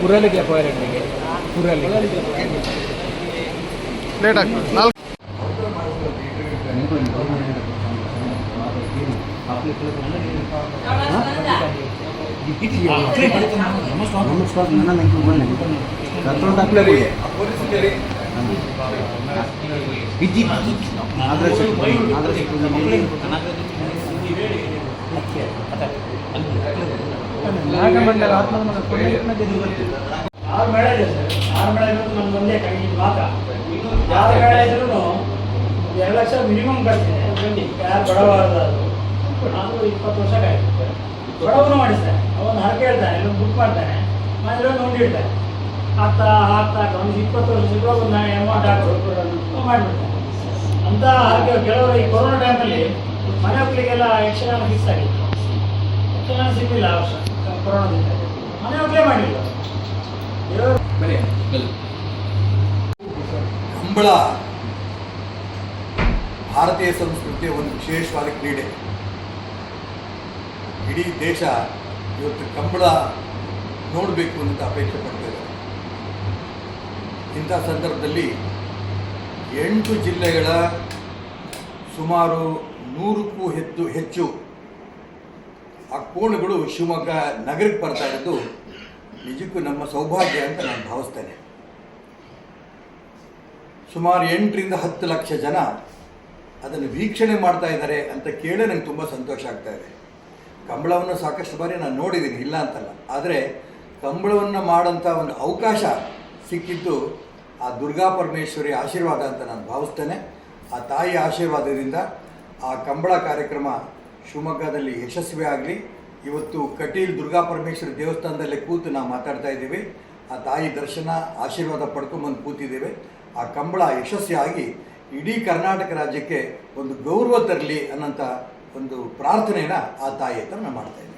ಕುರಲಿಗೆ ಪೋಯರೆಂಡಿಗೆ ಕುರಲಿಗೆ late ಆಗ್ತದೆ. नमस्कार ನನ್ನ ನಂಗೆ ಬನ್ನಿ ರತ್ನ ದಾಖಲೆ ಬಿಜಿ ಆದ್ರೆ ನಾಗಮಂಡಲ ಆತ್ಮನ ಆರು ಮೇಳ ಇದೆ ಸರ್. ಆರು ಮೇಳ ಇರೋದು ನಮ್ಗೆ ಒಂದೇ ಕೈ ಮಾತ್ರ. ಯಾರು ಮೇಳ ಇದ್ರೂ 2 ಲಕ್ಷ ಮಿನಿಮಮ್ ಕಟ್ತೀನಿ. ಯಾರು ಬಡವರಾದ್ರು ನಾನು 20 ವರ್ಷ ಕಾಯ್ತು ಬಡವನು ಮಾಡಿಸ್ತಾನೆ. ಅವನು ಹರಕೆ ಹೇಳ್ತಾನೆ, ಇಲ್ಲ ಬುಕ್ ಮಾಡ್ತಾನೆ, ಮಾಡಿದ್ರೆ ನೋಡಿಡ್ತಾನೆ. ಆಗ್ತಾ ಅವ್ನಿಗೆ 20 ವರ್ಷ ಸಿಗುವಾಗ ಒಂದು ಅಮೌಂಟ್ ಹಾಕಿ ಮಾಡಿಬಿಡ್ತಾನೆ. ಅಂತ ಹಾಗೆ ಕೆಲವರು ಈ ಕೊರೋನಾ ಟೈಮಲ್ಲಿ ಮನೆ ಮಕ್ಕಳಿಗೆಲ್ಲ ಯಕ್ಷಗಾನ ಫಿಕ್ಸ್ ಆಗಿತ್ತು. ಯಕ್ಷಗಾನ ಸಿಗಲಿಲ್ಲ ಆ ವರ್ಷ ಕೊರೋನಾದಿಂದ. ಮನೆ ಮಕ್ಕಳೇ ಮಾಡಿಲ್ಲ. ಕಂಬಳ ಭಾರತೀಯ ಸಂಸ್ಕೃತಿಯ ಒಂದು ವಿಶೇಷವಾದ ಕ್ರೀಡೆ. ಇಡೀ ದೇಶ ಇವತ್ತು ಕಂಬಳ ನೋಡಬೇಕು ಅಂತ ಅಪೇಕ್ಷೆ ಪಡ್ತಾ ಇದ್ದಾರೆ. ಇಂಥ ಸಂದರ್ಭದಲ್ಲಿ 8 ಜಿಲ್ಲೆಗಳ ಸುಮಾರು 100ಕ್ಕೂ ಹೆಚ್ಚು ಆ ಕೋಣಗಳು ಶಿವಮೊಗ್ಗ ನಗರಕ್ಕೆ ಬರ್ತಾ ಇರೋದು ನಿಜಕ್ಕೂ ನಮ್ಮ ಸೌಭಾಗ್ಯ ಅಂತ ನಾನು ಭಾವಿಸ್ತೇನೆ. ಸುಮಾರು 8 ರಿಂದ 10 ಲಕ್ಷ ಜನ ಅದನ್ನು ವೀಕ್ಷಣೆ ಮಾಡ್ತಾ ಇದ್ದಾರೆ ಅಂತ ಕೇಳಿ ನನಗೆ ತುಂಬ ಸಂತೋಷ ಆಗ್ತಾ ಇದೆ. ಕಂಬಳವನ್ನು ಸಾಕಷ್ಟು ಬಾರಿ ನಾನು ನೋಡಿದ್ದೀನಿ, ಇಲ್ಲ ಅಂತಲ್ಲ. ಆದರೆ ಕಂಬಳವನ್ನು ಮಾಡೋಂಥ ಒಂದು ಅವಕಾಶ ಸಿಕ್ಕಿದ್ದು ಆ ದುರ್ಗಾ ಪರಮೇಶ್ವರಿ ಆಶೀರ್ವಾದ ಅಂತ ನಾನು ಭಾವಿಸ್ತೇನೆ. ಆ ತಾಯಿ ಆಶೀರ್ವಾದದಿಂದ ಆ ಕಂಬಳ ಕಾರ್ಯಕ್ರಮ ಶಿವಮೊಗ್ಗದಲ್ಲಿ ಯಶಸ್ವಿ ಆಗಲಿ. ಇವತ್ತು ಕಟೀಲ್ ದುರ್ಗಾ ಪರಮೇಶ್ವರಿ ದೇವಸ್ಥಾನದಲ್ಲೇ ಕೂತು ನಾವು ಮಾತಾಡ್ತಾ ಇದ್ದೀವಿ. ಆ ತಾಯಿ ದರ್ಶನ ಆಶೀರ್ವಾದ ಪಡ್ಕೊಂಬಂದು ಕೂತಿದ್ದೇವೆ. ಆ ಕಂಬಳ ಯಶಸ್ವಿಯಾಗಿ ಇಡೀ ಕರ್ನಾಟಕ ರಾಜ್ಯಕ್ಕೆ ಒಂದು ಗೌರವ ತರಲಿ ಅನ್ನೋಂಥ ಒಂದು ಪ್ರಾರ್ಥನೆಯನ್ನು ಆ ತಾಯಿ ಹತ್ರ ನಾನು ಮಾಡ್ತಾ ಇದ್ದೀನಿ.